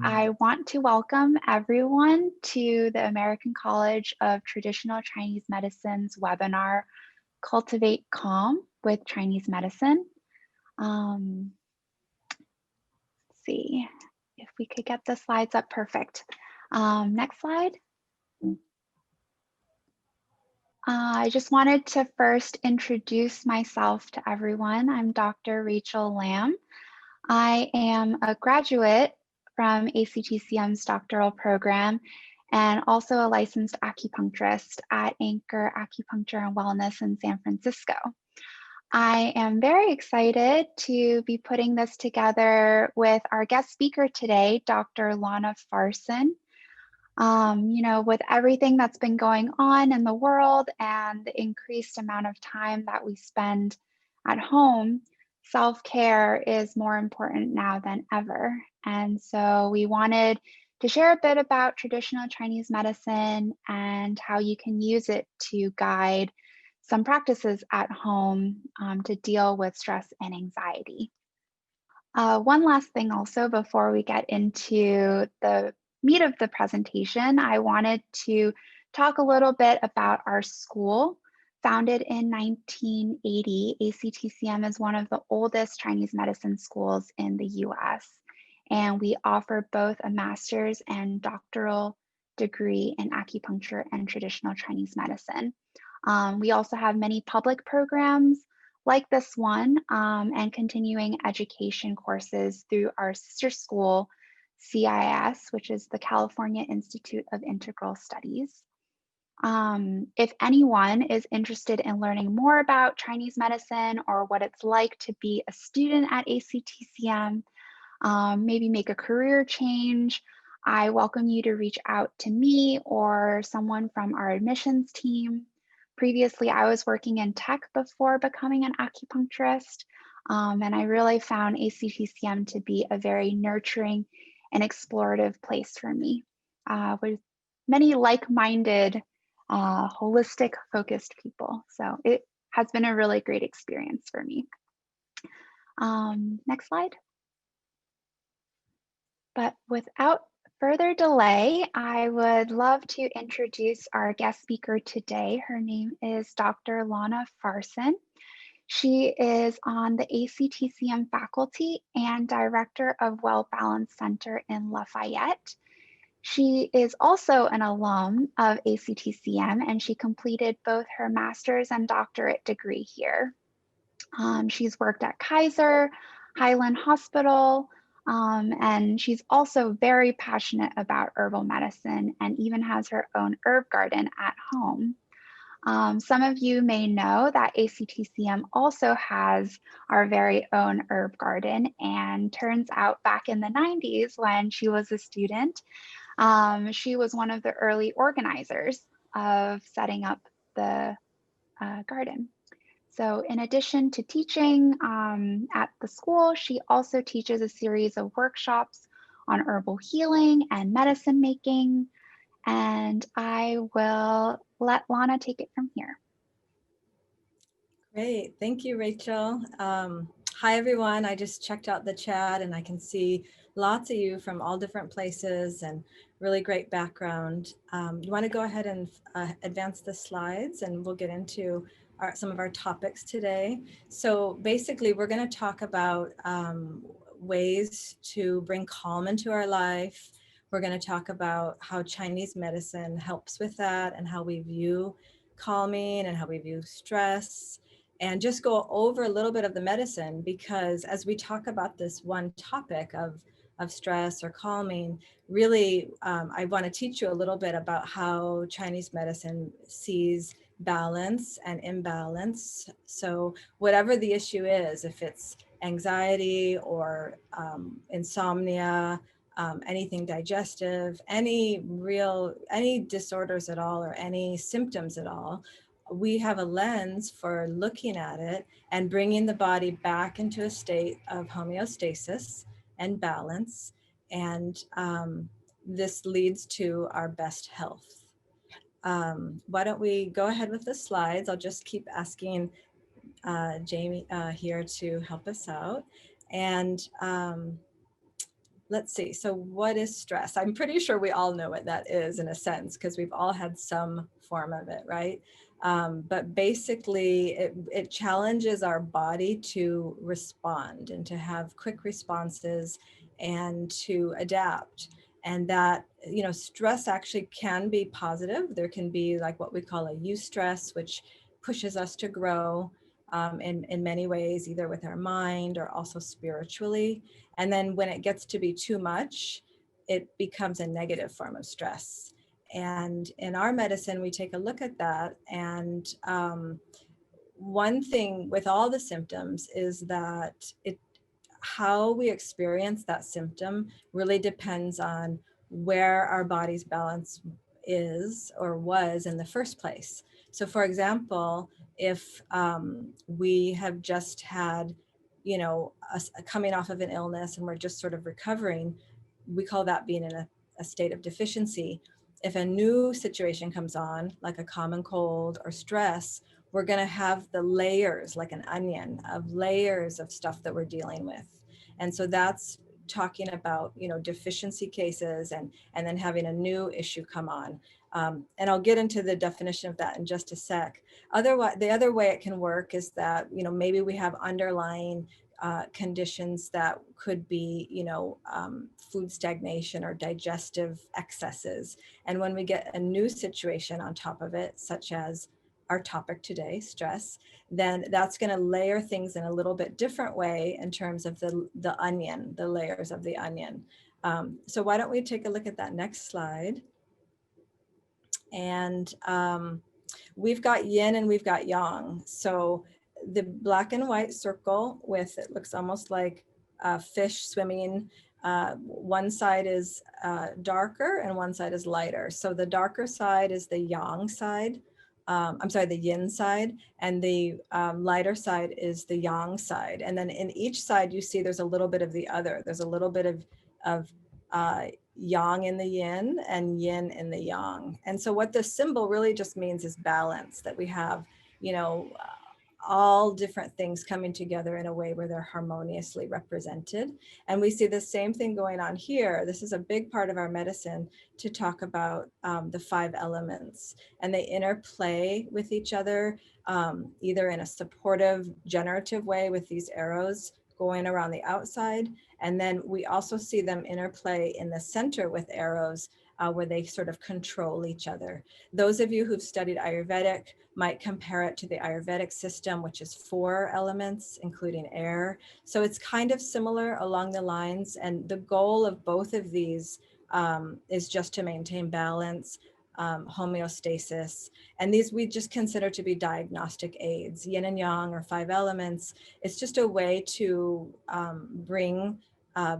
I want to welcome everyone to the American College of Traditional Chinese Medicine's webinar, Cultivate Calm with Chinese Medicine. Let's see if we could get the slides up. Perfect. Next slide. I just wanted to first introduce myself to everyone. I'm Dr. Rachel Lam. I am a graduate from ACTCM's doctoral program and also a licensed acupuncturist at Anchor Acupuncture and Wellness in San Francisco. I am very excited to be putting this together with our guest speaker today, Dr. Lana Farson. With everything that's been going on in the world and the increased amount of time that we spend at home, self-care is more important now than ever. And so we wanted to share a bit about traditional Chinese medicine and how you can use it to guide some practices at home to deal with stress and anxiety. One last thing also before we get into the meat of the presentation, I wanted to talk a little bit about our school. Founded in 1980, ACTCM is one of the oldest Chinese medicine schools in the US, and we offer both a master's and doctoral degree in acupuncture and traditional Chinese medicine. We also have many public programs like this one and continuing education courses through our sister school, CIS, which is the California Institute of Integral Studies. If anyone is interested in learning more about Chinese medicine or what it's like to be a student at ACTCM, maybe make a career change, I welcome you to reach out to me or someone from our admissions team. Previously, I was working in tech before becoming an acupuncturist, and I really found ACTCM to be a very nurturing and explorative place for me, with many like-minded, holistic focused people. So it has been a really great experience for me. Next slide. But without further delay, I would love to introduce our guest speaker today. Her name is Dr. Lana Farson. She is on the ACTCM faculty and director of Well Balance Center in Lafayette. She is also an alum of ACTCM, and she completed both her master's and doctorate degree here. She's worked at Kaiser, Highland Hospital, and she's also very passionate about herbal medicine and even has her own herb garden at home. Some of you may know that ACTCM also has our very own herb garden, and turns out back in the 90s when she was a student, she was one of the early organizers of setting up the garden. So in addition to teaching at the school, she also teaches a series of workshops on herbal healing and medicine making. And I will let Lana take it from here. Great, thank you, Rachel. Hi, everyone. I just checked out the chat and I can see lots of you from all different places and really great background. You want to go ahead and advance the slides and we'll get into some of our topics today. So basically, we're going to talk about ways to bring calm into our life. We're going to talk about how Chinese medicine helps with that and how we view calming and how we view stress, and just go over a little bit of the medicine, because as we talk about this one topic of stress or calming, really, I want to teach you a little bit about how Chinese medicine sees balance and imbalance. So whatever the issue is, if it's anxiety or insomnia, anything digestive, any disorders at all or any symptoms at all, we have a lens for looking at it and bringing the body back into a state of homeostasis and balance. And this leads to our best health. Why don't we go ahead with the slides? I'll just keep asking Jamie here to help us out. And let's see. So what is stress? I'm pretty sure we all know what that is in a sense, because we've all had some form of it, right? But basically it challenges our body to respond and to have quick responses and to adapt. And that, you know, stress actually can be positive. There can be like what we call a eustress, which pushes us to grow in many ways, either with our mind or also spiritually. And then when it gets to be too much, it becomes a negative form of stress. And in our medicine, we take a look at that. And one thing with all the symptoms is that how we experience that symptom really depends on where our body's balance is or was in the first place. So for example, if we have just had, you know, coming off of an illness and we're just sort of recovering, we call that being in a state of deficiency. If a new situation comes on, like a common cold or stress, we're going to have the layers, like an onion, of layers of stuff that we're dealing with. And so that's talking about, you know, deficiency cases and then having a new issue come on. And I'll get into the definition of that in just a sec. Otherwise, the other way it can work is that, you know, maybe we have underlying conditions that could be, you know, food stagnation or digestive excesses. And when we get a new situation on top of it, such as our topic today, stress, then that's going to layer things in a little bit different way in terms of the onion, the layers of the onion. So why don't we take a look at that next slide? And we've got yin and we've got yang. So the black and white circle with, it looks almost like a fish swimming. One side is darker and one side is lighter. So the darker side is the yang side. I'm sorry, the yin side, and the lighter side is the yang side. And then in each side, you see there's a little bit of the other. There's a little bit of yang in the yin and yin in the yang. And so what this symbol really just means is balance, that we have, you know, all different things coming together in a way where they're harmoniously represented. And we see the same thing going on here. This is a big part of our medicine to talk about the 5 elements, and they interplay with each other, either in a supportive, generative way with these arrows going around the outside. And then we also see them interplay in the center with arrows where they sort of control each other. Those of you who've studied Ayurvedic might compare it to the Ayurvedic system, which is 4 elements, including air. So it's kind of similar along the lines. And the goal of both of these is just to maintain balance, homeostasis. And these we just consider to be diagnostic aids. Yin and Yang, or 5 elements, it's just a way to bring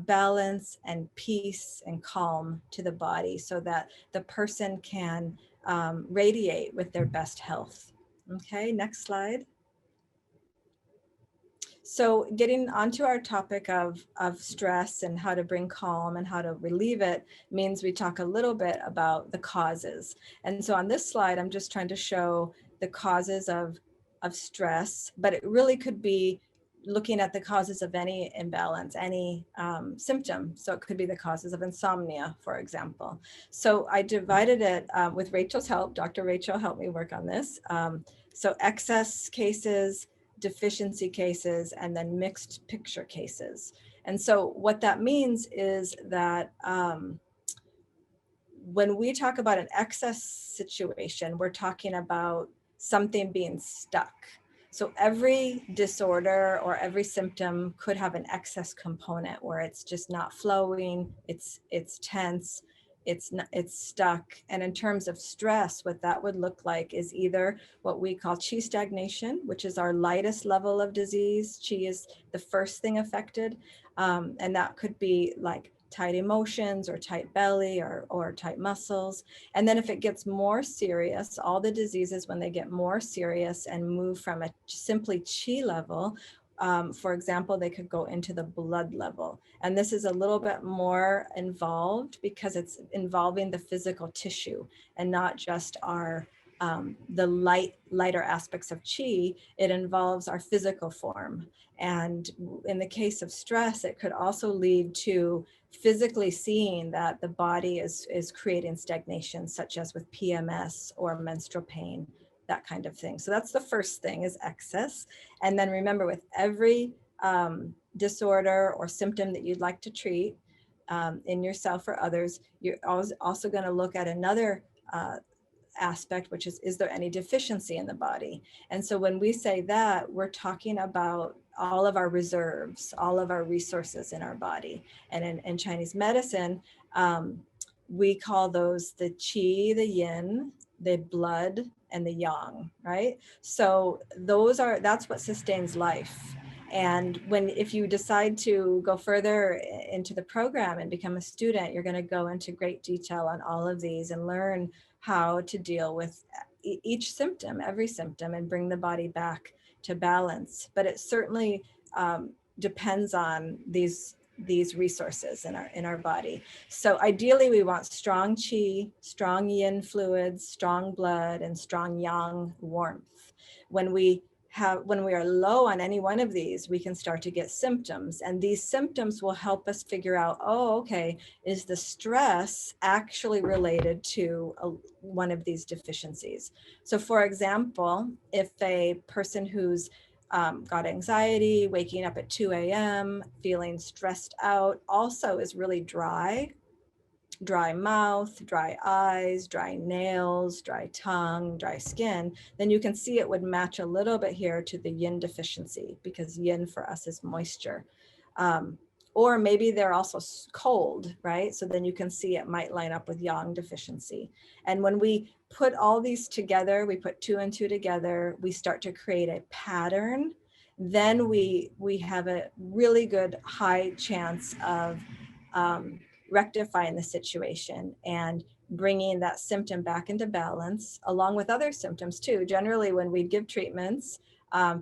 balance and peace and calm to the body so that the person can radiate with their best health. Okay, next slide. So getting onto our topic of stress and how to bring calm and how to relieve it means we talk a little bit about the causes. And so on this slide, I'm just trying to show the causes of stress, but it really could be looking at the causes of any imbalance, any symptom. So it could be the causes of insomnia, for example. So I divided it with Rachel's help. Dr. Rachel helped me work on this. So excess cases, deficiency cases, and then mixed picture cases. And so what that means is that when we talk about an excess situation, we're talking about something being stuck. So every disorder or every symptom could have an excess component where it's just not flowing, it's tense, it's stuck. And in terms of stress, what that would look like is either what we call qi stagnation, which is our lightest level of disease. Qi is the first thing affected. And that could be like tight emotions or tight belly or tight muscles. And then if it gets more serious, all the diseases, when they get more serious and move from a simply qi level, for example, they could go into the blood level. And this is a little bit more involved because it's involving the physical tissue and not just our the lighter aspects of qi. It involves our physical form. And in the case of stress, it could also lead to physically seeing that the body is creating stagnation, such as with PMS or menstrual pain, that kind of thing. So that's the first thing, is excess. And then remember, with every disorder or symptom that you'd like to treat in yourself or others, you're also going to look at another aspect, which is there any deficiency in the body? And so when we say that, we're talking about all of our reserves, all of our resources in our body. And in Chinese medicine, we call those the qi, the yin, the blood, and the yang, right? So that's what sustains life. And if you decide to go further into the program and become a student, you're going to go into great detail on all of these and learn how to deal with each symptom, every symptom, and bring the body back to balance. But it certainly depends on these resources in our body. So ideally, we want strong qi, strong yin fluids, strong blood, and strong yang warmth. When we are low on any one of these, we can start to get symptoms, and these symptoms will help us figure out, oh, okay, is the stress actually related to one of these deficiencies? So for example, if a person who's got anxiety, waking up at 2 a.m., feeling stressed out, also is really dry mouth, dry eyes, dry nails, dry tongue, dry skin, then you can see it would match a little bit here to the yin deficiency, because yin for us is moisture. Or maybe they're also cold, right? So then you can see it might line up with yang deficiency. And when we put all these together, we put 2 and 2 together, we start to create a pattern. Then we have a really good high chance of rectifying the situation and bringing that symptom back into balance, along with other symptoms too. Generally, when we give treatments,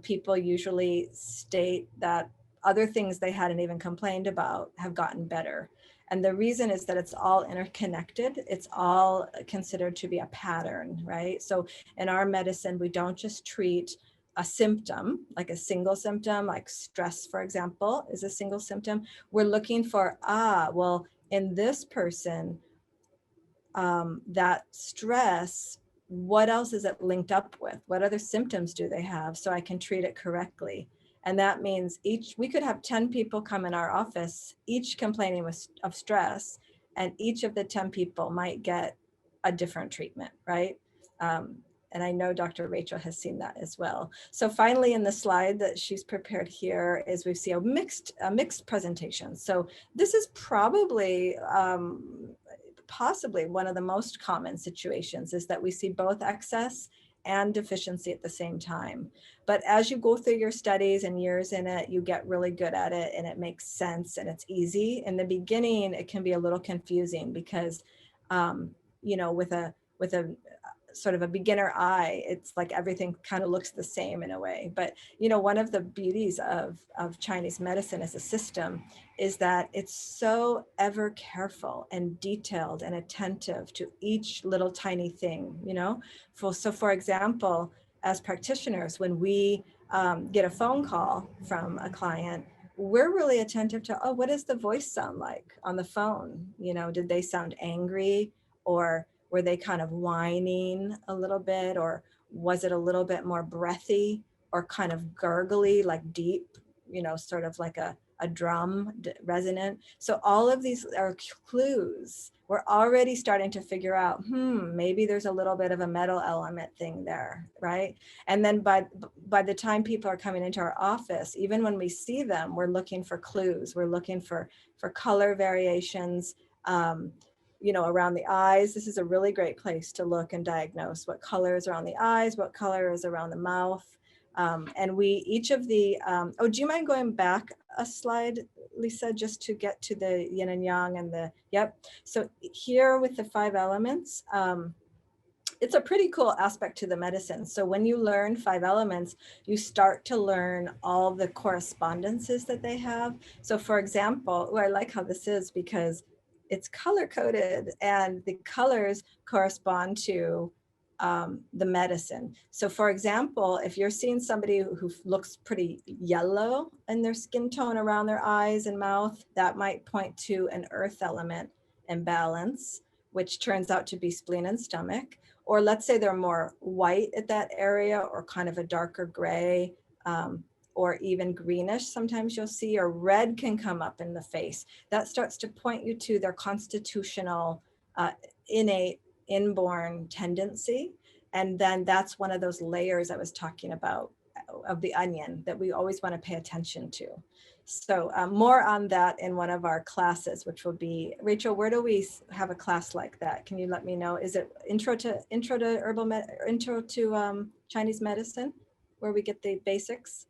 people usually state that other things they hadn't even complained about have gotten better. And the reason is that it's all interconnected. It's all considered to be a pattern, right? So in our medicine, we don't just treat a symptom, like a single symptom, like stress, for example, is a single symptom. We're looking for, well, in this person, that stress, what else is it linked up with? What other symptoms do they have, so I can treat it correctly? And that means we could have 10 people come in our office, each complaining of stress, and each of the 10 people might get a different treatment, right? And I know Dr. Rachel has seen that as well. So finally, in the slide that she's prepared here, is we see a mixed presentation. So this is probably possibly one of the most common situations, is that we see both excess and deficiency at the same time. But as you go through your studies and years in it, you get really good at it, and it makes sense and it's easy. In the beginning, it can be a little confusing because, with a sort of a beginner eye, it's like everything kind of looks the same in a way. But one of the beauties of Chinese medicine as a system is that it's so ever careful and detailed and attentive to each little tiny thing. So for example, as practitioners, when we get a phone call from a client, we're really attentive to, what does the voice sound like on the phone? Did they sound angry, or were they kind of whining a little bit, or was it a little bit more breathy or kind of gurgly, like deep, sort of like a drum resonant? So all of these are clues. We're already starting to figure out, maybe there's a little bit of a metal element thing there, right? And then by the time people are coming into our office, even when we see them, we're looking for clues. We're looking for color variations, around the eyes. This is a really great place to look and diagnose what color is around the eyes, what color is around the mouth. And each of the, do you mind going back a slide, Lisa, just to get to the yin and yang and yep. So here with the 5 elements, it's a pretty cool aspect to the medicine. So when you learn 5 elements, you start to learn all the correspondences that they have. So for example, I like how this is, because it's color coded, and the colors correspond to the medicine. So for example, if you're seeing somebody who looks pretty yellow in their skin tone around their eyes and mouth, that might point to an earth element imbalance, which turns out to be spleen and stomach. Or let's say they're more white at that area, or kind of a darker gray, or even greenish, sometimes you'll see, or red can come up in the face. That starts to point you to their constitutional, innate, inborn tendency. And then that's one of those layers I was talking about of the onion that we always want to pay attention to. So more on that in one of our classes, which will be, Rachel, where do we have a class like that? Can you let me know? Is it intro to Chinese medicine, where we get the basics?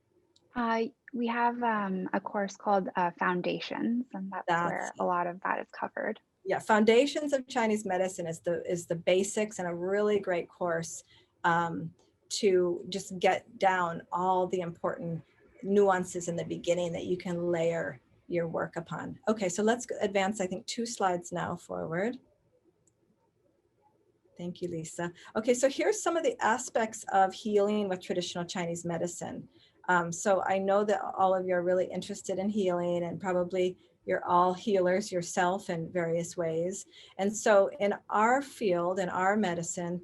We have a course called Foundations, and that's That's where a lot of that is covered. Yeah, Foundations of Chinese Medicine is the basics, and a really great course to just get down all the important nuances in the beginning that you can layer your work upon. Okay, so let's advance, I think, 2 slides now forward. Thank you, Lisa. Okay, so here's some of the aspects of healing with traditional Chinese medicine. So I know that all of you are really interested in healing, and probably you're all healers yourself in various ways. And so in our field, in our medicine,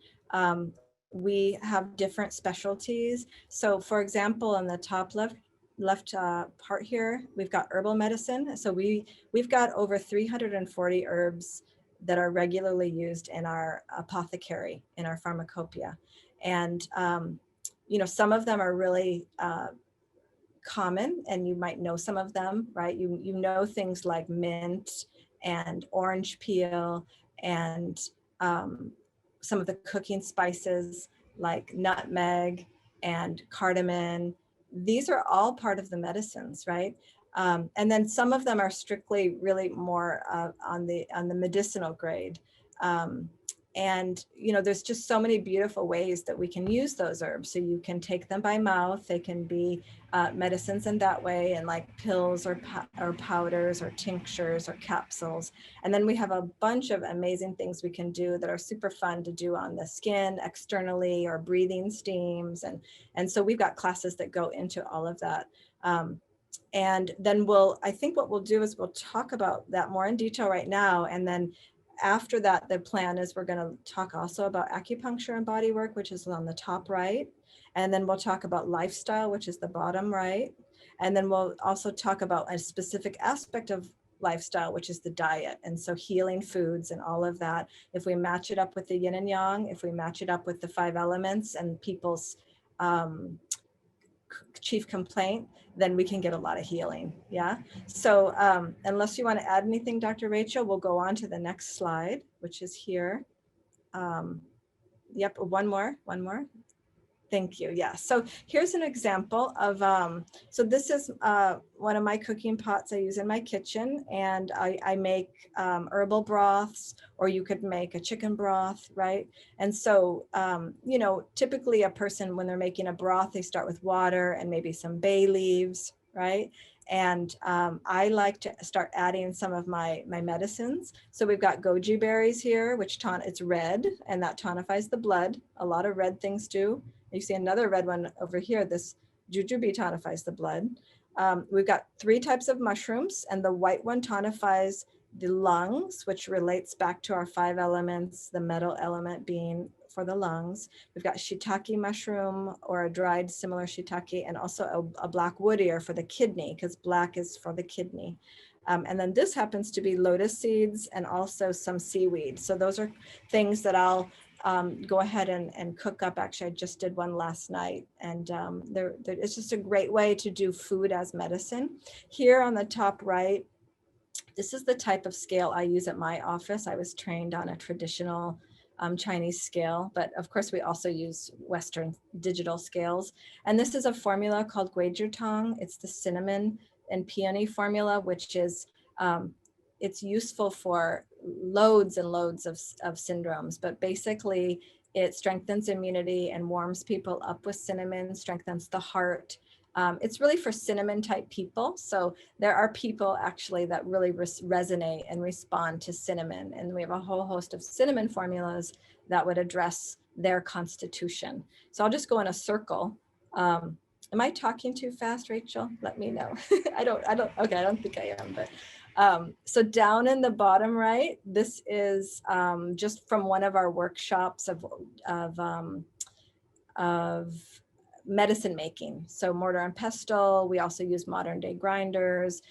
we have different specialties. So for example, on the top left part here, we've got herbal medicine. So we've got over 340 herbs that are regularly used in our apothecary, in our pharmacopoeia. And, you know, some of them are really common, and you might know some of them, right? You know things like mint and orange peel, and some of the cooking spices like nutmeg and cardamom. These are all part of the medicines, right? And then some of them are strictly really more on the medicinal grade. And, you know, there's just so many beautiful ways that we can use those herbs. So you can take them by mouth. They can be medicines in that way, and like pills or powders or tinctures or capsules. And then we have a bunch of amazing things we can do that are super fun to do on the skin externally, or breathing steams. And so we've got classes that go into all of that. And then I think what we'll do is we'll talk about that more in detail right now. And then after that, the plan is we're going to talk also about acupuncture and body work, which is on the top right. And then we'll talk about lifestyle, which is the bottom right. And then we'll also talk about a specific aspect of lifestyle, which is the diet. And so healing foods and all of that. If we match it up with the yin and yang, if we match it up with the 5 elements and people's chief complaint, then we can get a lot of healing. Yeah. So unless you want to add anything, Dr. Rachel, we'll go on to the next slide, which is here. Yep. One more. Thank you. Yeah. So here's an example of, so this is one of my cooking pots I use in my kitchen, and I make herbal broths, or you could make a chicken broth, right? And so, you know, typically a person, when they're making a broth, they start with water and maybe some bay leaves, right? And I like to start adding some of my medicines. So we've got goji berries here, which it's red, and that tonifies the blood. A lot of red things do. You see another red one over here. This jujube tonifies the blood. We've got 3 types of mushrooms, and the white one tonifies the lungs, which relates back to our 5 elements, the metal element being for the lungs. We've got shiitake mushroom, or a dried similar shiitake, and also a black wood ear for the kidney, because black is for the kidney. And then this happens to be lotus seeds and also some seaweed. So those are things that I'll go ahead and cook up. Actually, I just did one last night, and it's just a great way to do food as medicine. Here on the top right, this is the type of scale I use at my office. I was trained on a traditional Chinese scale, but of course we also use Western digital scales. And this is a formula called Guizhitang. It's the cinnamon and peony formula, which is, it's useful for loads and loads of syndromes, but basically it strengthens immunity and warms people up with cinnamon, strengthens the heart. It's really for cinnamon type people. So there are people actually that really resonate and respond to cinnamon. And we have a whole host of cinnamon formulas that would address their constitution. So I'll just go in a circle. Am I talking too fast, Rachel? Let me know. Okay, I don't think I am, but so down in the bottom right, this is just from one of our workshops of medicine making. So mortar and pestle, we also use modern day grinders.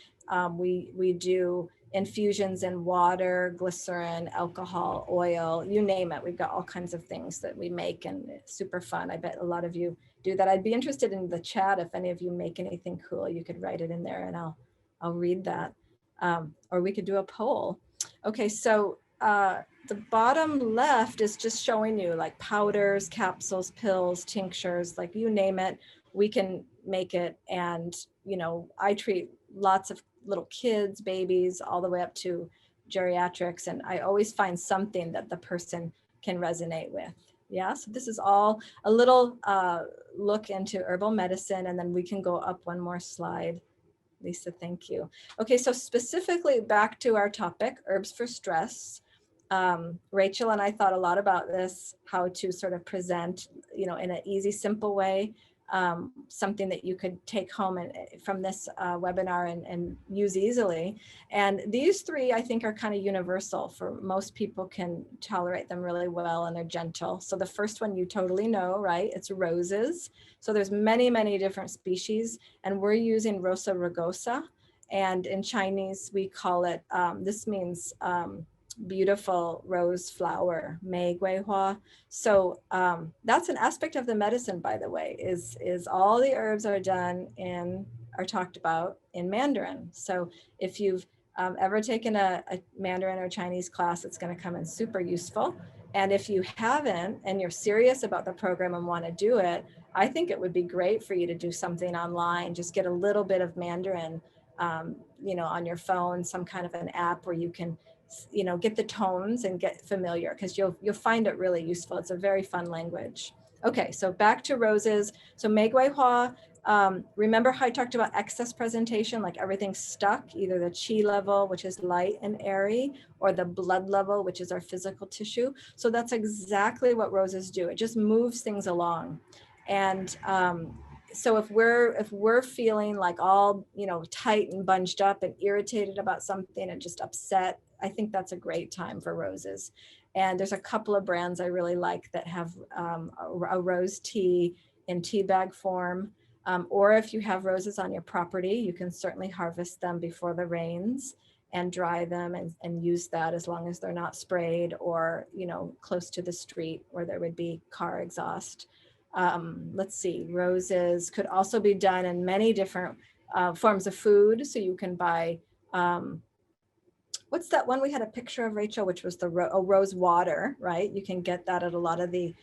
We do infusions in water, glycerin, alcohol, oil, you name it. We've got all kinds of things that we make, and it's super fun. I bet a lot of you do that. I'd be interested in the chat. If any of you make anything cool, you could write it in there and I'll read that. Or we could do a poll. Okay, so the bottom left is just showing you like powders, capsules, pills, tinctures, like you name it, we can make it. And, you know, I treat lots of little kids, babies, all the way up to geriatrics. And I always find something that the person can resonate with. Yeah, so this is all a little look into herbal medicine, and then we can go up one more slide. Lisa, thank you. Okay, so specifically back to our topic, herbs for stress. Rachel and I thought a lot about this, how to sort of present, you know, in an easy, simple way, something that you could take home and from this webinar and use easily. And these three, I think, are kind of universal for most people, can tolerate them really well, and they're gentle. So the first one you totally know, right? It's roses. So there's many, many different species, and we're using Rosa rugosa. And in Chinese, we call it, this means beautiful rose flower, Mei Gui Hua. So that's an aspect of the medicine, by the way, is all the herbs are done in, are talked about in Mandarin. So if you've ever taken a Mandarin or Chinese class, it's going to come in super useful. And if you haven't, and you're serious about the program and want to do it, I think it would be great for you to do something online, just get a little bit of Mandarin, you know, on your phone, some kind of an app where you can, you know, get the tones and get familiar, because you'll find it really useful. It's a very fun language. Okay, so back to roses. So Mei Gui Hua, remember how I talked about excess presentation, like everything's stuck, either the qi level, which is light and airy, or the blood level, which is our physical tissue. So that's exactly what roses do. It just moves things along. And so if we're feeling like all, you know, tight and bunched up and irritated about something and just upset, I think that's a great time for roses. And there's a couple of brands I really like that have a rose tea in tea bag form. Or if you have roses on your property, you can certainly harvest them before the rains and dry them and use that, as long as they're not sprayed or, you know, close to the street where there would be car exhaust. Let's see, roses could also be done in many different forms of food. So you can buy, what's that one we had a picture of, Rachel, which was the rose water, right? You can get that at a lot of the,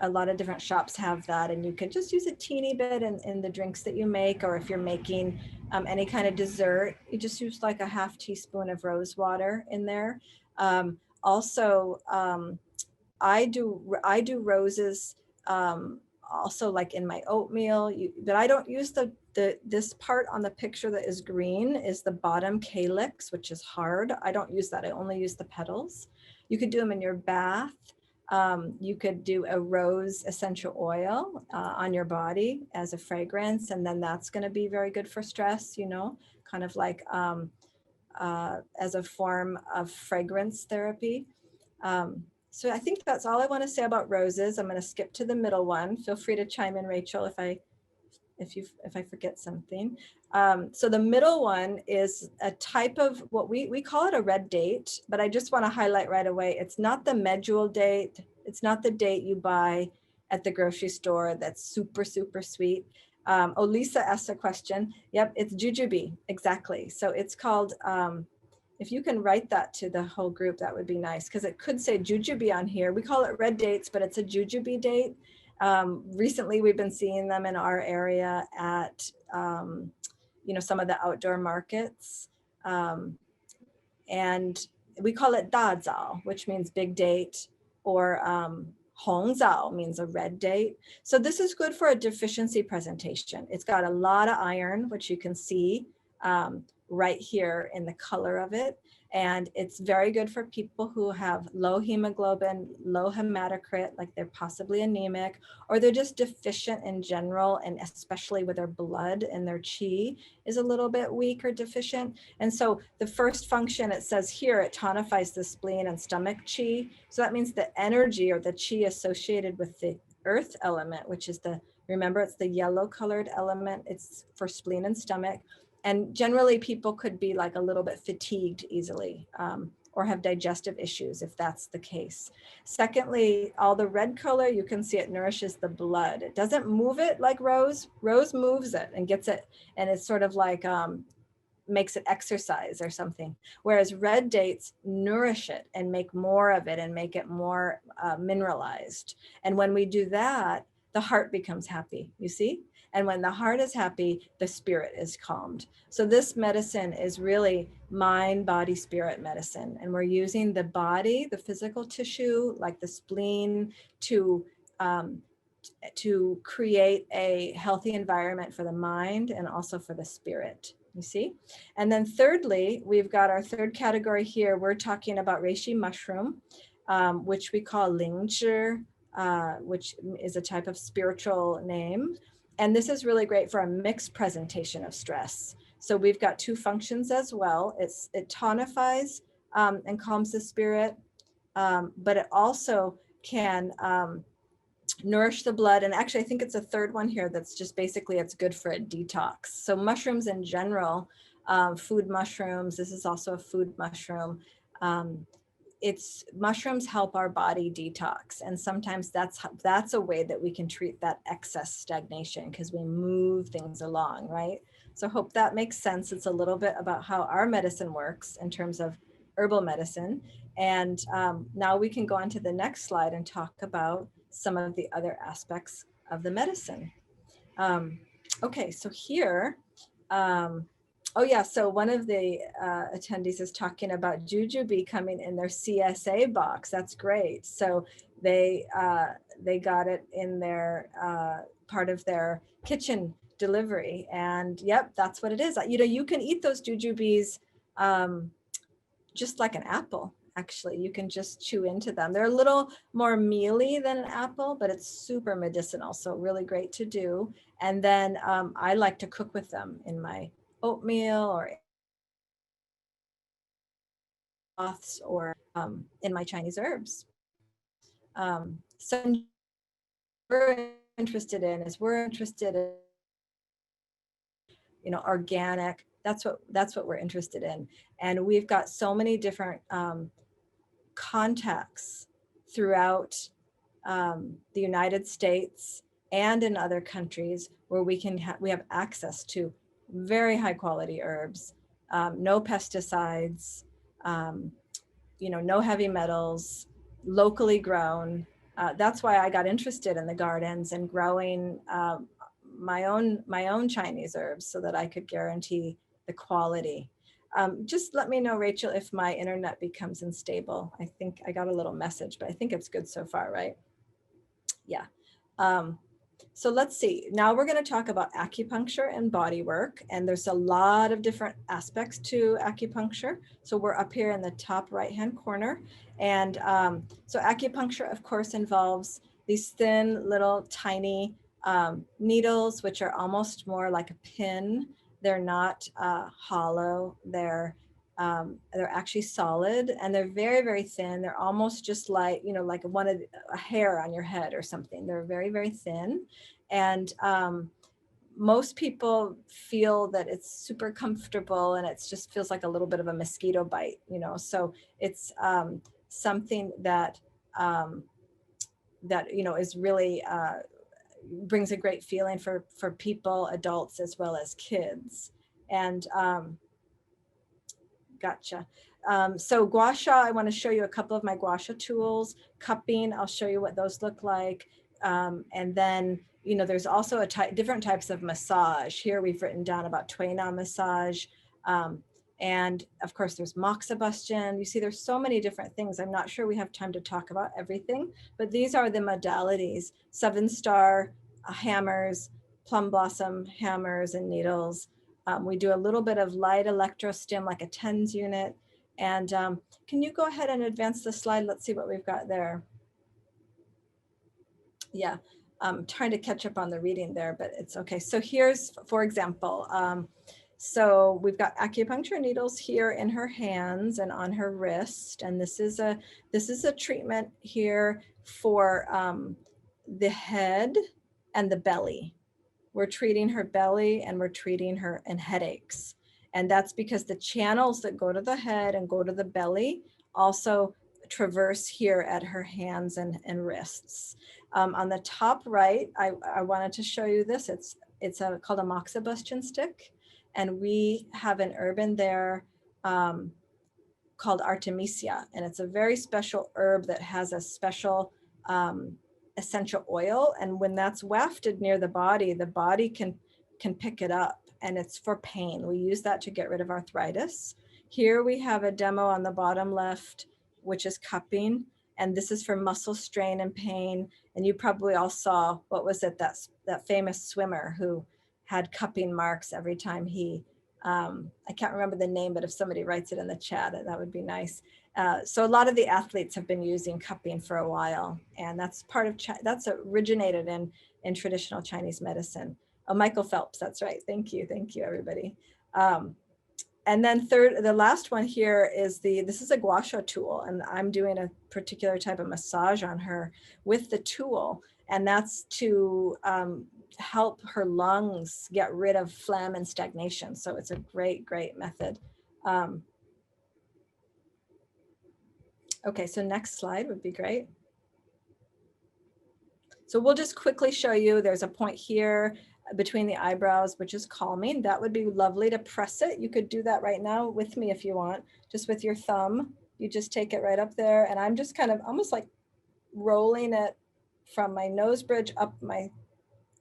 a lot of different shops have that, and you can just use a teeny bit in the drinks that you make, or if you're making any kind of dessert, you just use like a half teaspoon of rose water in there. Also, I do roses also like in my oatmeal, but I don't use this part on the picture that is green is the bottom calyx, which is hard. I don't use that. I only use the petals. You could do them in your bath. You could do a rose essential oil on your body as a fragrance, and then that's going to be very good for stress, you know, kind of like as a form of fragrance therapy. So I think that's all I want to say about roses. I'm going to skip to the middle one. Feel free to chime in, Rachel, if I forget something. So the middle one is a type of what we call it a red date, but I just want to highlight right away, it's not the medjool date. It's not the date you buy at the grocery store that's super, super sweet. Oh, Lisa asked a question. Yep, it's jujube, exactly. So it's called, if you can write that to the whole group, that would be nice, because it could say jujube on here. We call it red dates, but it's a jujube date. Recently, we've been seeing them in our area at, you know, some of the outdoor markets. And we call it da zao, which means big date, or hong zao means a red date. So this is good for a deficiency presentation. It's got a lot of iron, which you can see. right here in the color of it. And it's very good for people who have low hemoglobin, low hematocrit, like they're possibly anemic, or they're just deficient in general, and especially with their blood and their chi is a little bit weak or deficient. And so the first function, it says here, it tonifies the spleen and stomach chi. So that means the energy or the chi associated with the earth element, which is remember, it's the yellow colored element. It's for spleen and stomach. And generally people could be like a little bit fatigued easily, or have digestive issues if that's the case. Secondly, all the red color, you can see it nourishes the blood. It doesn't move it like rose. Rose moves it and gets it, and it's sort of like makes it exercise or something. Whereas red dates nourish it and make more of it and make it more mineralized. And when we do that, the heart becomes happy, you see? And when the heart is happy, the spirit is calmed. So this medicine is really mind, body, spirit medicine. And we're using the body, the physical tissue, like the spleen, to create a healthy environment for the mind and also for the spirit, you see? And then thirdly, we've got our third category here. We're talking about reishi mushroom, which we call lingzhi, which is a type of spiritual name. And this is really great for a mixed presentation of stress. So we've got two functions as well. It tonifies and calms the spirit, but it also can nourish the blood. And actually, I think it's a third one here that's just basically it's good for a detox. So mushrooms in general, food mushrooms, this is also a food mushroom. Mushrooms help our body detox. And sometimes that's a way that we can treat that excess stagnation, because we move things along, right? So hope that makes sense. It's a little bit about how our medicine works in terms of herbal medicine. And now we can go on to the next slide and talk about some of the other aspects of the medicine. Okay, so here, oh yeah, so one of the attendees is talking about jujube coming in their CSA box. That's great. So they got it in their part of their kitchen delivery, and yep, that's what it is. You know, you can eat those jujubes just like an apple. Actually, you can just chew into them. They're a little more mealy than an apple, but it's super medicinal. So really great to do. And then I like to cook with them in my oatmeal or broths or in my Chinese herbs. So we're interested in you know, organic. That's what we're interested in. And we've got so many different contacts throughout the United States and in other countries where we have access to very high quality herbs, no pesticides, you know, no heavy metals, locally grown. That's why I got interested in the gardens and growing my own Chinese herbs, so that I could guarantee the quality. Just let me know, Rachel, if my internet becomes unstable. I think I got a little message, but I think it's good so far, right? Yeah. So let's see. Now we're going to talk about acupuncture and body work. And there's a lot of different aspects to acupuncture. So we're up here in the top right-hand corner. And so acupuncture, of course, involves these thin little tiny needles, which are almost more like a pin. They're not hollow. They're actually solid, and they're very, very thin. They're almost just like, you know, like a hair on your head or something. They're very, very thin. And most people feel that it's super comfortable, and it just feels like a little bit of a mosquito bite, you know. So it's something that, you know, is really brings a great feeling for people, adults, as well as kids. And gotcha. So gua sha, I want to show you a couple of my gua sha tools. Cupping, I'll show you what those look like. And then, you know, there's also different types of massage. Here we've written down about Tui Na massage. And of course there's moxibustion. You see, there's so many different things. I'm not sure we have time to talk about everything, but these are the modalities: 7-star hammers, plum blossom hammers and needles, We do a little bit of light electrostim, like a TENS unit. And can you go ahead and advance the slide? Let's see what we've got there. Yeah, I'm trying to catch up on the reading there, but it's okay. So here's, for example, so we've got acupuncture needles here in her hands and on her wrist. And this is a treatment here for the head and the belly. We're treating her belly and we're treating her and headaches. And that's because the channels that go to the head and go to the belly also traverse here at her hands and wrists. On the top right, I wanted to show you this. It's called a moxibustion stick. And we have an herb in there called Artemisia. And it's a very special herb that has a special essential oil. And when that's wafted near the body can pick it up, and it's for pain. We use that to get rid of arthritis. Here we have a demo on the bottom left, which is cupping. And this is for muscle strain and pain. And you probably all saw, what was it, that famous swimmer who had cupping marks every time he, I can't remember the name, but if somebody writes it in the chat, that would be nice. So a lot of the athletes have been using cupping for a while, and that's part of, that's originated in traditional Chinese medicine. Oh, Michael Phelps, that's right. Thank you everybody. And then the last one here is this is a gua sha tool, and I'm doing a particular type of massage on her with the tool, and that's to help her lungs get rid of phlegm and stagnation. So it's a great method. Okay, so next slide would be great. So we'll just quickly show you, there's a point here between the eyebrows, which is calming. That would be lovely to press it. You could do that right now with me if you want, just with your thumb. You just take it right up there, and I'm just kind of almost like rolling it from my nose bridge up my,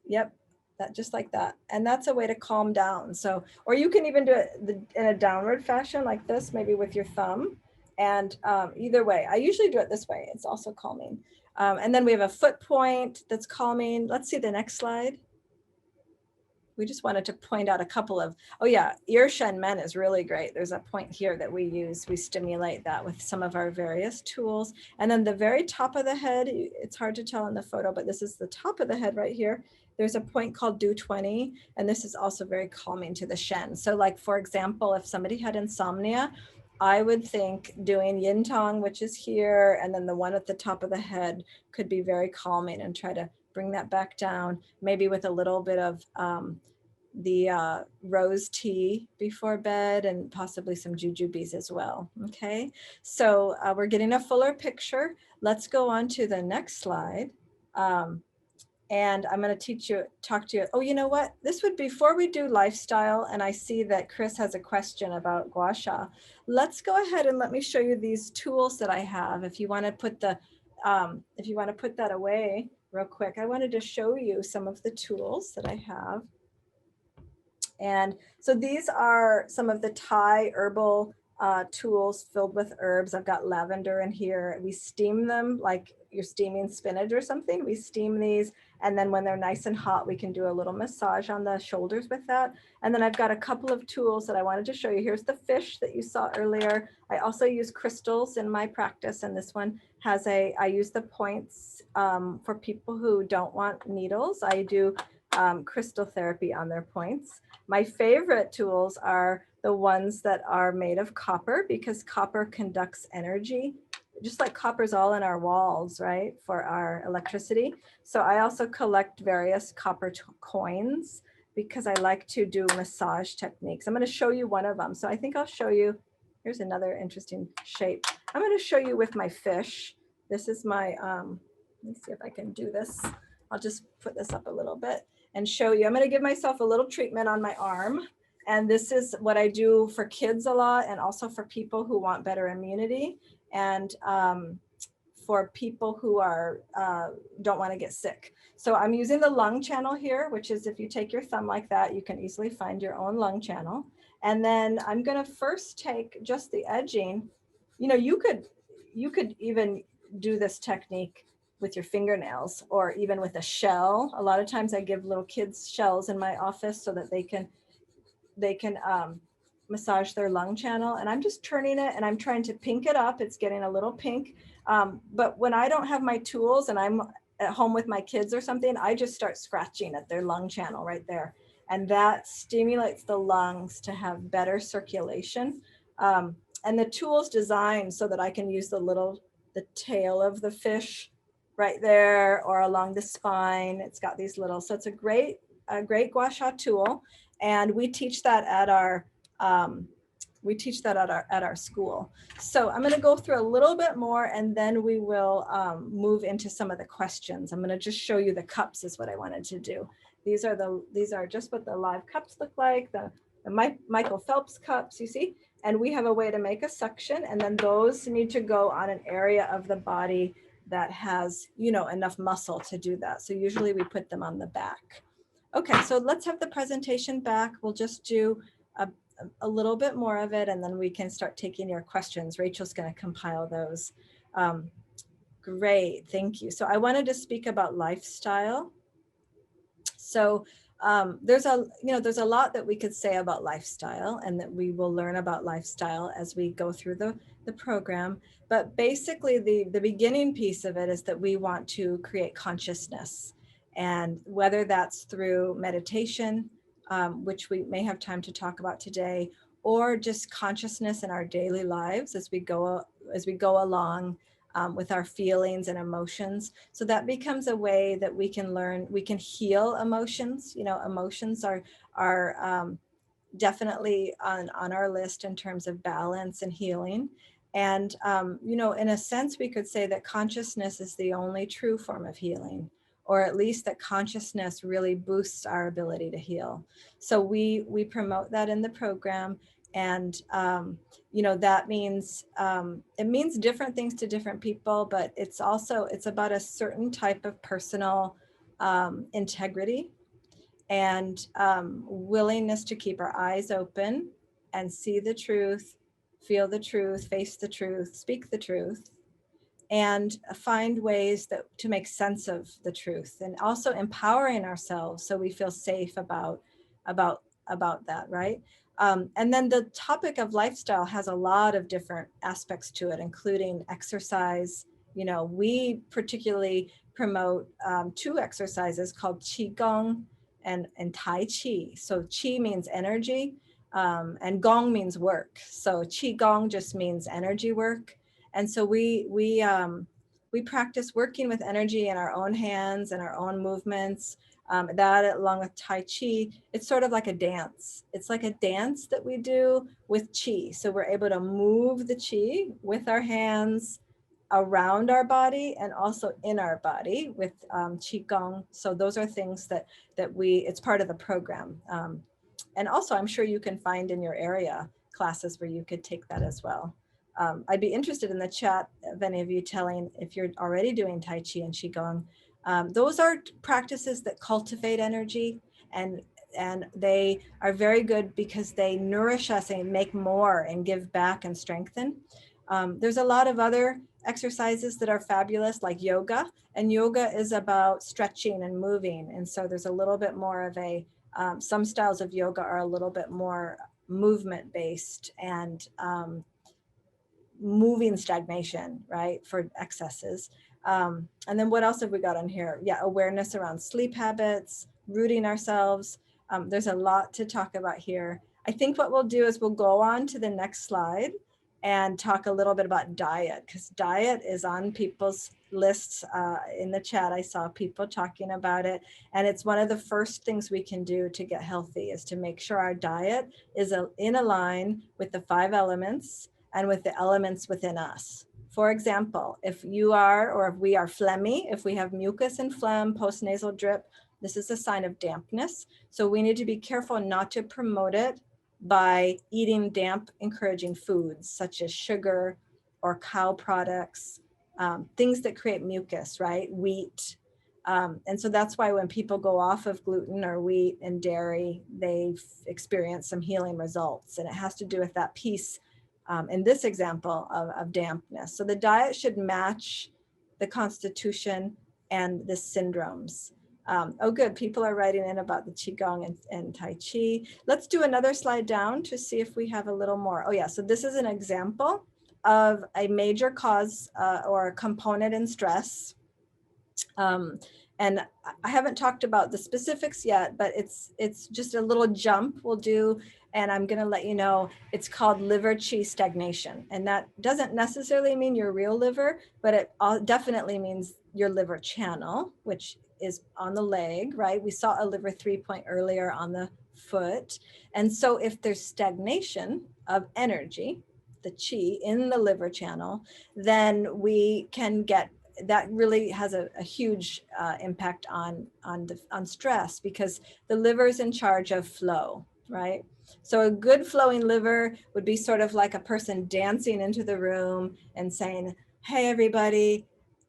yep, that, just like that. And that's a way to calm down. So, or you can even do it in a downward fashion like this, maybe with your thumb. And either way, I usually do it this way. It's also calming. And then we have a foot point that's calming. Let's see the next slide. We just wanted to point out a couple of, oh yeah, ear shen men is really great. There's a point here that we use. We stimulate that with some of our various tools. And then the very top of the head, it's hard to tell in the photo, but this is the top of the head right here. There's a point called Du 20, and this is also very calming to the shen. So like, for example, if somebody had insomnia, I would think doing yin tong, which is here, and then the one at the top of the head could be very calming, and try to bring that back down, maybe with a little bit of the rose tea before bed, and possibly some jujubes as well. Okay, so we're getting a fuller picture. Let's go on to the next slide. And I'm going to talk to you. Oh, you know what? This would, before we do lifestyle, and I see that Chris has a question about gua sha. Let's go ahead and let me show you these tools that I have. If you want to put that away real quick, I wanted to show you some of the tools that I have. And so these are some of the Thai herbal tools filled with herbs. I've got lavender in here. We steam them like you're steaming spinach or something. We steam these, and then when they're nice and hot, we can do a little massage on the shoulders with that. And then I've got a couple of tools that I wanted to show you. Here's the fish that you saw earlier. I also use crystals in my practice, and this one has I use the points for people who don't want needles. I do crystal therapy on their points. My favorite tools are the ones that are made of copper, because copper conducts energy, just like copper's all in our walls, right, for our electricity. So I also collect various copper coins because I like to do massage techniques. I'm going to show you one of them. So I think I'll show you, here's another interesting shape. I'm going to show you with my fish. This is my, let me see if I can do this. I'll just put this up a little bit and show you. I'm going to give myself a little treatment on my arm. And this is what I do for kids a lot, and also for people who want better immunity, and for people who are don't want to get sick. So I'm using the lung channel here, which is, if you take your thumb like that, you can easily find your own lung channel. And then I'm going to first take just the edging. You know, you could even do this technique with your fingernails, or even with a shell. A lot of times I give little kids shells in my office so that they can massage their lung channel. And I'm just turning it and I'm trying to pink it up. It's getting a little pink. But when I don't have my tools and I'm at home with my kids or something, I just start scratching at their lung channel right there. And that stimulates the lungs to have better circulation. And the tool's designed so that I can use the tail of the fish right there or along the spine. It's got these little, so it's a great gua sha tool. And we teach that at our school. So I'm going to go through a little bit more and then we will move into some of the questions. I'm going to just show you the cups is what I wanted to do. These are just what the live cups look like, the Michael Phelps cups, you see, and we have a way to make a suction, and then those need to go on an area of the body that has, you know, enough muscle to do that. So usually we put them on the back. Okay, so let's have the presentation back. We'll just do a little bit more of it and then we can start taking your questions. Rachel's going to compile those. Great, thank you. So I wanted to speak about lifestyle. So there's a lot that we could say about lifestyle and that we will learn about lifestyle as we go through the program. But basically the beginning piece of it is that we want to create consciousness, and whether that's through meditation, which we may have time to talk about today, or just consciousness in our daily lives as we go along with our feelings and emotions. So that becomes a way that we can learn, we can heal emotions. You know, emotions are definitely on our list in terms of balance and healing. And, you know, in a sense, we could say that consciousness is the only true form of healing, or at least that consciousness really boosts our ability to heal. So we promote that in the program. And, you know, that means, it means different things to different people, but it's about a certain type of personal integrity and willingness to keep our eyes open and see the truth, feel the truth, face the truth, speak the truth, and find ways to make sense of the truth, and also empowering ourselves so we feel safe about that, right? And then the topic of lifestyle has a lot of different aspects to it, including exercise. You know, we particularly promote two exercises called Qigong and Tai Chi. So Qi means energy, and Gong means work. So Qigong just means energy work. And so we practice working with energy in our own hands and our own movements. That along with Tai Chi, it's sort of like a dance. It's like a dance that we do with Qi. So we're able to move the Qi with our hands around our body and also in our body with Qigong. So those are things that it's part of the program. And also I'm sure you can find in your area classes where you could take that as well. I'd be interested in the chat of any of you telling if you're already doing Tai Chi and Qigong. Those are practices that cultivate energy, and they are very good because they nourish us and make more and give back and strengthen. There's a lot of other exercises that are fabulous, like yoga, and yoga is about stretching and moving. And so there's a little bit more of some styles of yoga are a little bit more movement based and moving stagnation, right, for excesses. And then what else have we got on here? Yeah, awareness around sleep habits, rooting ourselves. There's a lot to talk about here. I think what we'll do is we'll go on to the next slide and talk a little bit about diet, because diet is on people's lists in the chat. I saw people talking about it, and it's one of the first things we can do to get healthy is to make sure our diet is in a line with the 5 elements and with the elements within us. For example, if you are, or if we are phlegmy, if we have mucus and phlegm, postnasal drip, this is a sign of dampness. So we need to be careful not to promote it by eating damp, encouraging foods such as sugar or cow products, things that create mucus, right? Wheat. And so that's why when people go off of gluten or wheat and dairy, they experience some healing results. And it has to do with that piece in this example of dampness. So the diet should match the constitution and the syndromes. Oh, good. People are writing in about the Qigong and Tai Chi. Let's do another slide down to see if we have a little more. Oh yeah, so this is an example of a major cause or component in stress. And I haven't talked about the specifics yet, but it's just a little jump we'll do. And I'm going to let you know it's called liver qi stagnation. And that doesn't necessarily mean your real liver, but it definitely means your liver channel, which is on the leg, right? We saw a liver 3 point earlier on the foot. And so if there's stagnation of energy, the qi in the liver channel, then we can get, that really has a huge impact on stress, because the liver is in charge of flow, right? So a good flowing liver would be sort of like a person dancing into the room and saying, hey, everybody,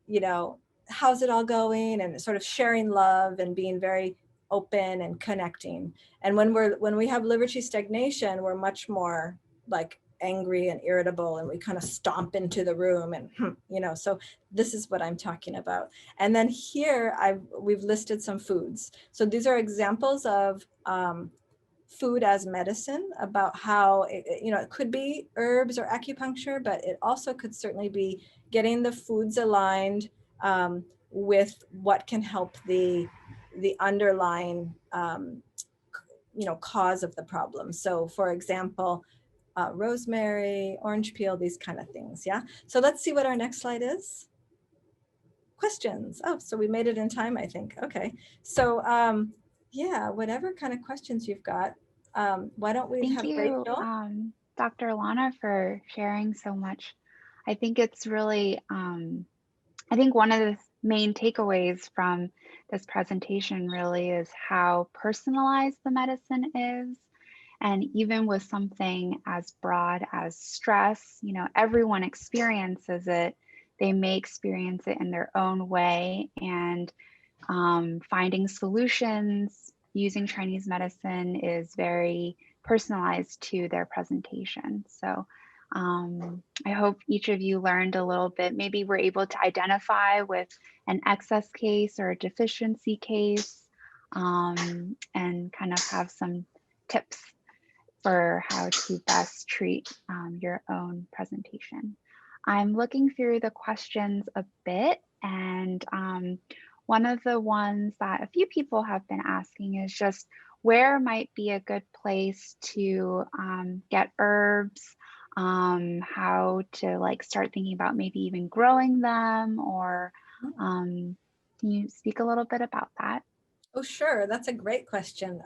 you know, how's it all going? And sort of sharing love and being very open and connecting. And when we have liver qi stagnation, we're much more like angry and irritable, and we kind of stomp into the room and, you know, so this is what I'm talking about. And then here we've listed some foods. So these are examples of food as medicine, about how it could be herbs or acupuncture, but it also could certainly be getting the foods aligned with what can help the underlying cause of the problem. So for example, rosemary, orange peel, these kind of things. Yeah. So let's see what our next slide is. Questions. Oh, so we made it in time, I think. Okay. So yeah, whatever kind of questions you've got, why don't we Thank have you, Rachel? Dr. Lana, for sharing so much. I think it's really, I think one of the main takeaways from this presentation really is how personalized the medicine is. And even with something as broad as stress, everyone experiences it. They may experience it in their own way, and finding solutions using Chinese medicine is very personalized to their presentation. So I hope each of you learned a little bit. Maybe we're able to identify with an excess case or a deficiency case, and kind of have some tips for how to best treat your own presentation. I'm looking through the questions a bit, and one of the ones that a few people have been asking is just where might be a good place to get herbs, how to like start thinking about maybe even growing them, or can you speak a little bit about that? Oh, sure. That's a great question.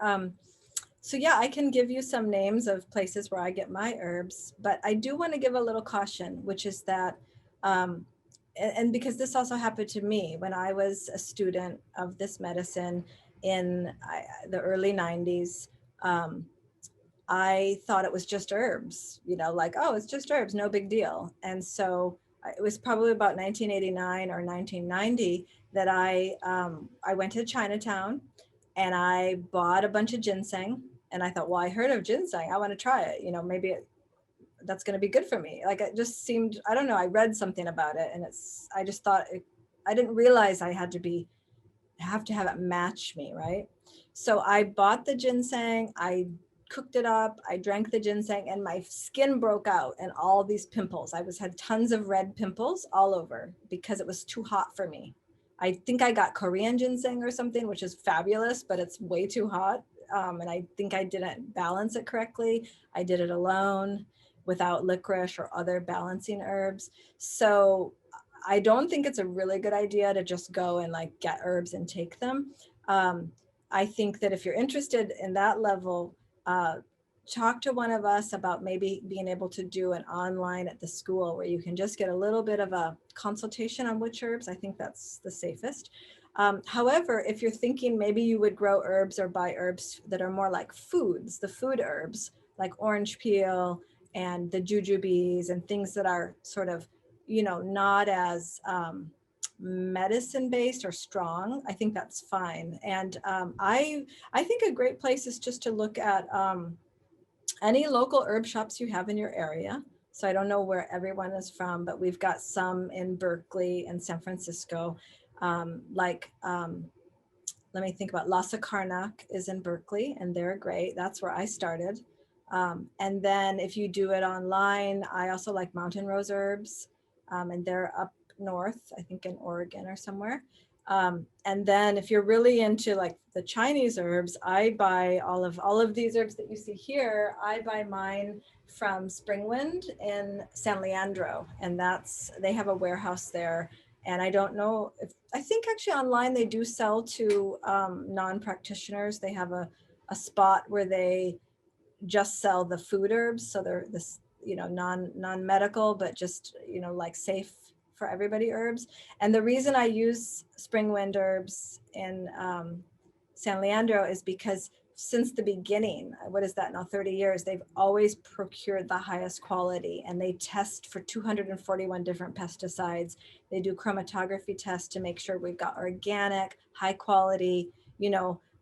So yeah, I can give you some names of places where I get my herbs, but I do want to give a little caution, which is that, and because this also happened to me when I was a student of this medicine in the early 90s, I thought it was just herbs, like, oh, it's just herbs, no big deal. And so it was probably about 1989 or 1990 that I went to Chinatown and I bought a bunch of ginseng. And I thought, well, I heard of ginseng. I want to try it. Maybe that's going to be good for me. Like, it just seemed, I don't know. I read something about it, and I just thought I didn't realize I have to have it match me, right? So I bought the ginseng. I cooked it up. I drank the ginseng, and my skin broke out and all these pimples. I had tons of red pimples all over because it was too hot for me. I think I got Korean ginseng or something, which is fabulous, but it's way too hot. And I think I didn't balance it correctly. I did it alone without licorice or other balancing herbs. So I don't think it's a really good idea to just go and like get herbs and take them. I think that if you're interested in that level, talk to one of us about maybe being able to do an online at the school where you can just get a little bit of a consultation on which herbs. I think that's the safest. However, if you're thinking maybe you would grow herbs or buy herbs that are more like foods, the food herbs like orange peel and the jujubes and things that are sort of, not as medicine based or strong, I think that's fine. And I think a great place is just to look at any local herb shops you have in your area. So I don't know where everyone is from, but we've got some in Berkeley and San Francisco, let me think about Lhasa Karnak is in Berkeley, and they're great. That's where I started. And then if you do it online, I also like Mountain Rose Herbs, and they're up north, I think in Oregon or somewhere. And then if you're really into like the Chinese herbs, I buy all of these herbs that you see here. I buy mine from Springwind in San Leandro, and they have a warehouse there. And I don't know if, I think actually online they do sell to non-practitioners. They have a spot where they just sell the food herbs. So they're this, non-medical, but just, like safe for everybody herbs. And the reason I use Springwind herbs in San Leandro is because since the beginning, what is that now, 30 years, they've always procured the highest quality, and they test for 241 different pesticides. They do chromatography tests to make sure we've got organic, high quality.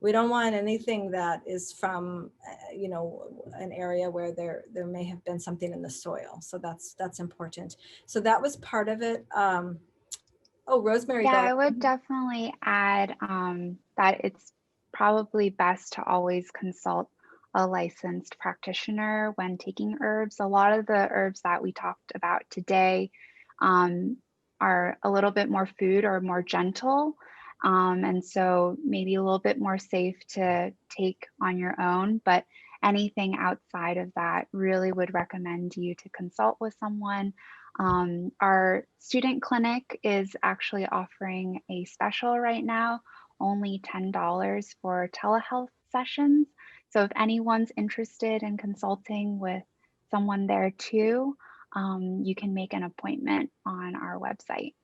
We don't want anything that is from, an area where there may have been something in the soil. So that's important. So that was part of it. Rosemary Yeah, I would Garden. definitely add that it's probably best to always consult a licensed practitioner when taking herbs. A lot of the herbs that we talked about today um, are a little bit more food or more gentle. And so maybe a little bit more safe to take on your own, but anything outside of that, really would recommend you to consult with someone. Our student clinic is actually offering a special right now, only $10 for telehealth sessions. So if anyone's interested in consulting with someone there too, you can make an appointment on our website.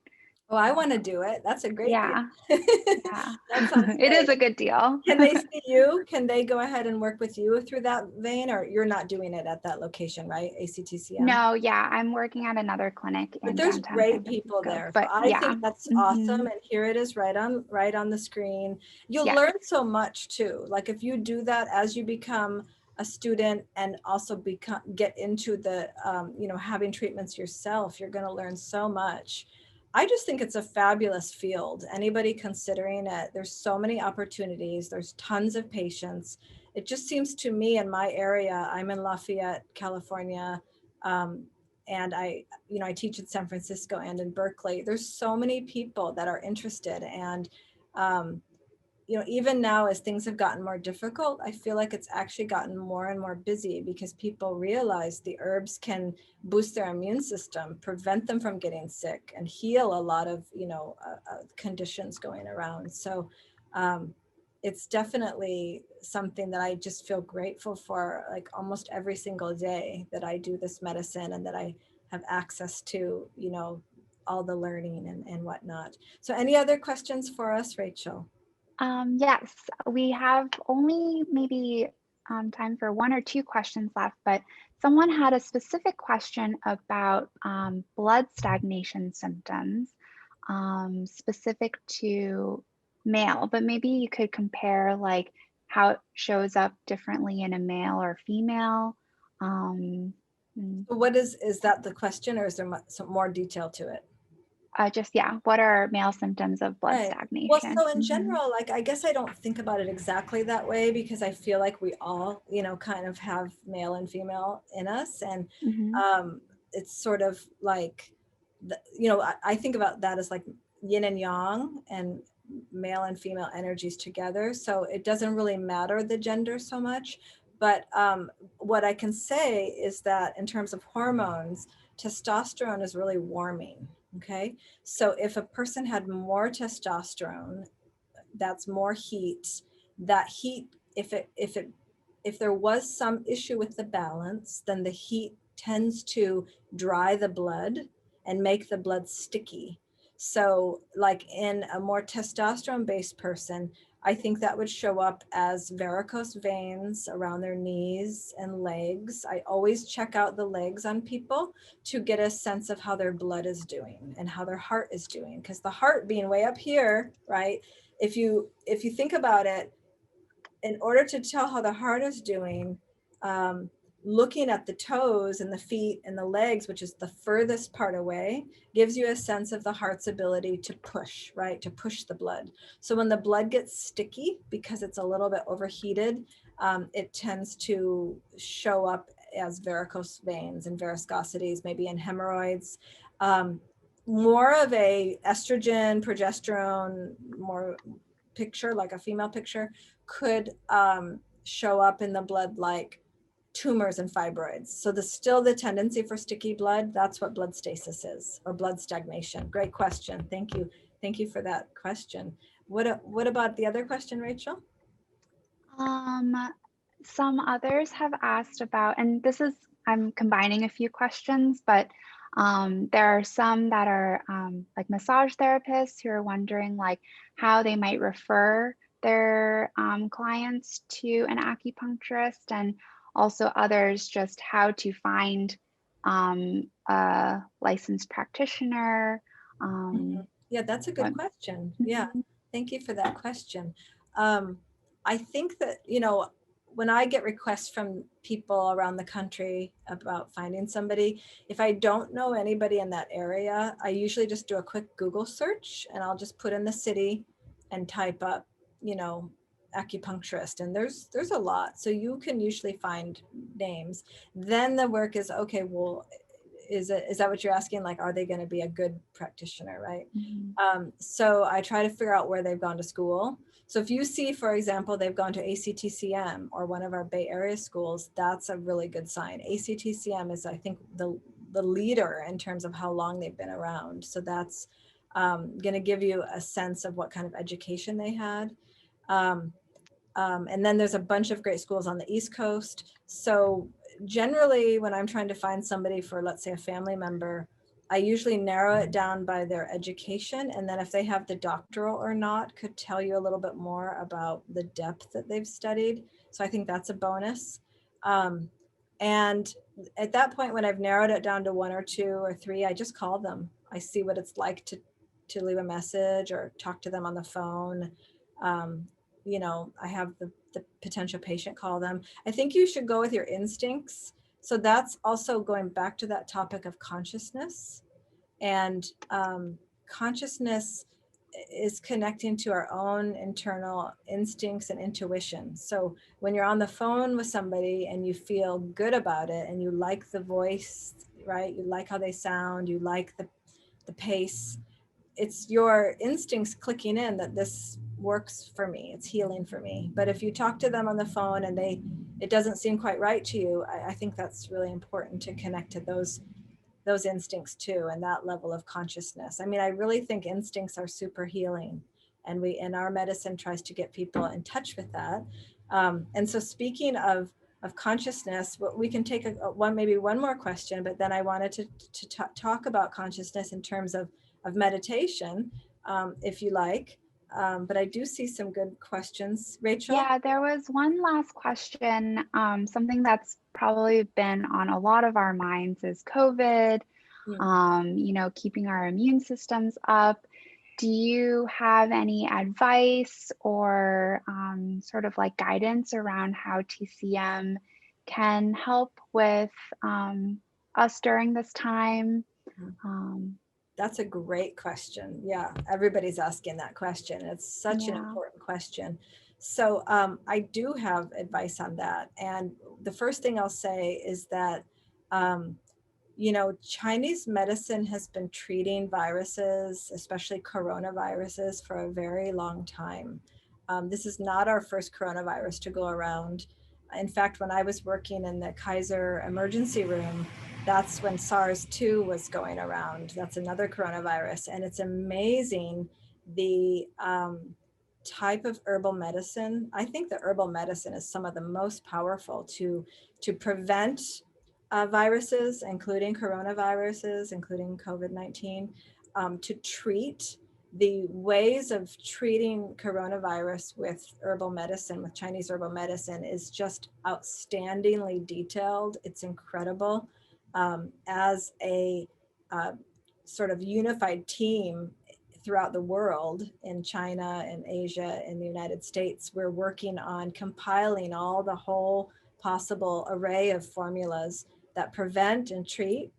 Oh, I want to do it. That's a great deal. Yeah, yeah. That sounds It is great. a good deal. Can they see you? Can they go ahead and work with you through that vein, or you're not doing it at that location, right? ACTCM. No, yeah, I'm working at another clinic But in there's downtown San great people Francisco, there. So but I yeah. think that's awesome. Hmm. And here it is right on the screen. You'll Yes. learn so much too. Like if you do that as you become a student and also get into the having treatments yourself, you're going to learn so much. I just think it's a fabulous field. Anybody considering it, there's so many opportunities. There's tons of patients. It just seems to me in my area, I'm in Lafayette, California, and I teach in San Francisco and in Berkeley. There's so many people that are interested. And, even now as things have gotten more difficult, I feel like it's actually gotten more and more busy because people realize the herbs can boost their immune system, prevent them from getting sick, and heal a lot of, conditions going around. So it's definitely something that I just feel grateful for, like almost every single day that I do this medicine and that I have access to, all the learning and whatnot. So any other questions for us, Rachel? Yes, we have only maybe time for one or two questions left, but someone had a specific question about blood stagnation symptoms specific to male, but maybe you could compare like how it shows up differently in a male or female. Um, mm, So what is that the question, or is there some more detail to it? just, yeah, what are male symptoms of blood Right. Well, stagnation? so in general, like, I guess I don't think about it exactly that way because I feel like we all, kind of have male and female in us. And Hmm. it's sort of like, I think about that as like yin and yang and male and female energies together. So it doesn't really matter the gender so much. But what I can say is that in terms of hormones, testosterone is really warming. Okay. So if a person had more testosterone, that's more heat. That heat, if there was some issue with the balance, then the heat tends to dry the blood and make the blood sticky. So like in a more testosterone based person, I think that would show up as varicose veins around their knees and legs. I always check out the legs on people to get a sense of how their blood is doing and how their heart is doing. Because the heart being way up here, right? If you think about it, in order to tell how the heart is doing, looking at the toes and the feet and the legs, which is the furthest part away, gives you a sense of the heart's ability to push, right? To push the blood. So when the blood gets sticky, because it's a little bit overheated, it tends to show up as varicose veins and varicosities, maybe in hemorrhoids. More of a estrogen, progesterone, more picture, like a female picture, could show up in the blood like tumors and fibroids. So still the tendency for sticky blood, that's what blood stasis is, or blood stagnation. Great question. Thank you. Thank you for that question. What about the other question, Rachel? Um, some others have asked about, and this is, I'm combining a few questions, but there are some that are like massage therapists who are wondering like how they might refer their clients to an acupuncturist, and also others just how to find a licensed practitioner. Yeah, that's a good What, question. Yeah, Mhm. thank you for that question. I think that, you know, when I get requests from people around the country about finding somebody, if I don't know anybody in that area, I usually just do a quick Google search and I'll just put in the city and type up, you know, acupuncturist, and there's a lot. So you can usually find names. Then the work is, okay, well, is that what you're asking? Like, are they going to be a good practitioner, right? Mhm. So I try to figure out where they've gone to school. So if you see, for example, they've gone to ACTCM or one of our Bay Area schools, that's a really good sign. ACTCM is, I think, the leader in terms of how long they've been around. So that's going to give you a sense of what kind of education they had. And then there's a bunch of great schools on the East Coast. So generally, when I'm trying to find somebody for, let's say, a family member, I usually narrow it down by their education. And then if they have the doctoral or not, could tell you a little bit more about the depth that they've studied. So I think that's a bonus. And at that point, when I've narrowed it down to one or two or three, I just call them. I see what it's like to leave a message or talk to them on the phone. Um, you know, I have the potential patient call them. I think you should go with your instincts. So that's also going back to that topic of consciousness. And consciousness is connecting to our own internal instincts and intuition. So when you're on the phone with somebody and you feel good about it and you like the voice, right? You like how they sound, you like the pace, it's your instincts clicking in that this works for me, it's healing for me. But if you talk to them on the phone and it doesn't seem quite right to you, I think that's really important to connect to those instincts too, and that level of consciousness. I mean, I really think instincts are super healing, and our medicine tries to get people in touch with that. And so speaking of consciousness, we can take maybe one more question, but then I wanted to talk about consciousness in terms of meditation, if you like. But I do see some good questions. Rachel? Yeah, there was one last question. Something that's probably been on a lot of our minds is COVID, Mm. keeping our immune systems up. Do you have any advice or sort of like guidance around how TCM can help with us during this time? Um, That's a great question. Yeah, everybody's asking that question. It's such an yeah. important question. So I do have advice on that. And the first thing I'll say is that, um, you know, Chinese medicine has been treating viruses, especially coronaviruses, for a very long time. This is not our first coronavirus to go around. In fact, when I was working in the Kaiser emergency room, that's when SARS-2 was going around. That's another coronavirus. And it's amazing the type of herbal medicine. I think the herbal medicine is some of the most powerful to prevent viruses, including coronaviruses, including COVID-19, to treat. The ways of treating coronavirus with herbal medicine, with Chinese herbal medicine, is just outstandingly detailed. It's incredible. As a sort of unified team throughout the world, in China and Asia and the United States, we're working on compiling all the whole possible array of formulas that prevent and treat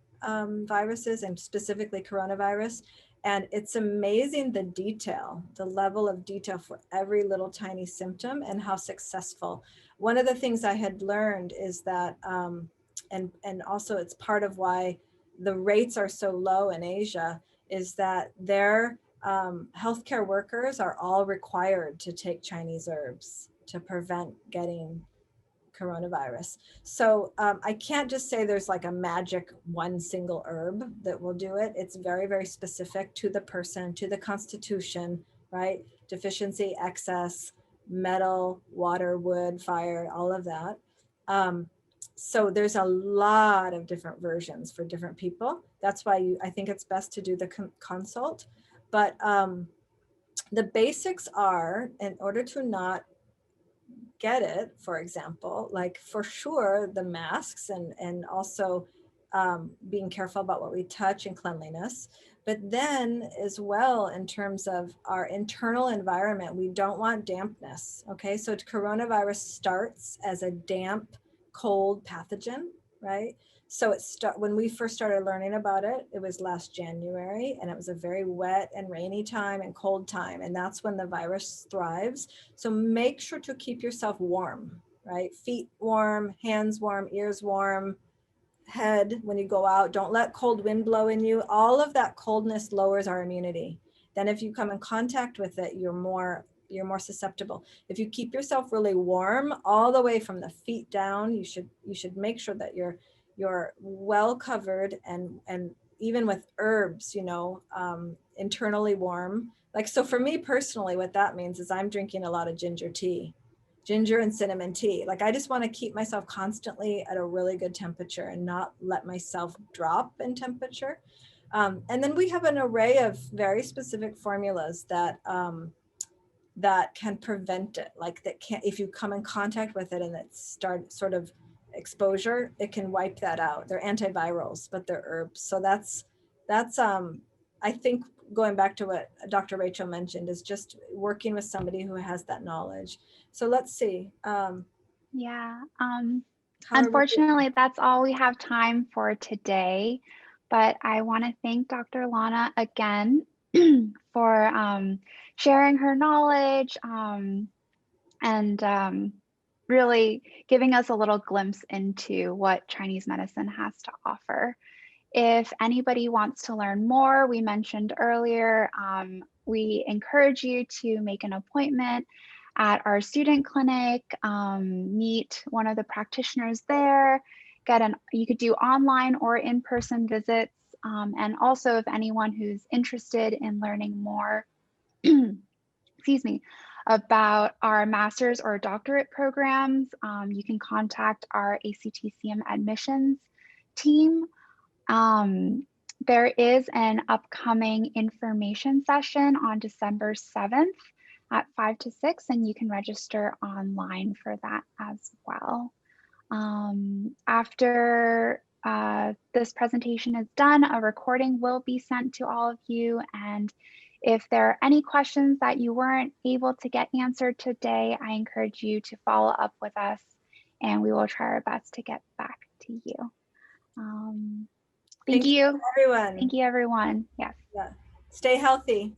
viruses, and specifically coronavirus. And it's amazing the detail, the level of detail for every little tiny symptom and how successful. One of the things I had learned is that, and also it's part of why the rates are so low in Asia, is that their healthcare workers are all required to take Chinese herbs to prevent getting coronavirus. So I can't just say there's like a magic one single herb that will do it. It's very, very specific to the person, to the constitution, right? Deficiency, excess, metal, water, wood, fire, all of that. So there's a lot of different versions for different people. That's why I think it's best to do the consult. But the basics are, in order to not get it, for example, like for sure the masks, and also being careful about what we touch and cleanliness. But then as well, in terms of our internal environment, we don't want dampness. Okay, so coronavirus starts as a damp, cold pathogen, right? So when we first started learning about it, it was last January, and it was a very wet and rainy time and cold time, and that's when the virus thrives. So make sure to keep yourself warm, right? Feet warm, hands warm, ears warm, head when you go out. Don't let cold wind blow in you. All of that coldness lowers our immunity. Then if you come in contact with it, you're more susceptible. If you keep yourself really warm all the way from the feet down, you should make sure that you're well covered, and even with herbs, internally warm. Like, so for me personally, what that means is I'm drinking a lot of ginger and cinnamon tea. Like, I just want to keep myself constantly at a really good temperature and not let myself drop in temperature. And then we have an array of very specific formulas that can prevent it. Like, that can't, if you come in contact with it and it starts sort of exposure, it can wipe that out. They're antivirals, but they're herbs. So that's I think, going back to what Dr. Rachel mentioned, is just working with somebody who has that knowledge. So let's see. Yeah. How are we doing? Unfortunately, that's all we have time for today. But I want to thank Dr. Lana again for sharing her knowledge and really giving us a little glimpse into what Chinese medicine has to offer. If anybody wants to learn more, we mentioned earlier, we encourage you to make an appointment at our student clinic, meet one of the practitioners there, you could do online or in-person visits. And also, if anyone who's interested in learning more, excuse me, about our master's or doctorate programs, you can contact our ACTCM admissions team. There is an upcoming information session on December 7th at 5 to 6, and you can register online for that as well. After this presentation is done, a recording will be sent to all of you. And if there are any questions that you weren't able to get answered today, I encourage you to follow up with us, and we will try our best to get back to you. Thank you, everyone. Thank you, everyone. Yes. Yeah. Stay healthy.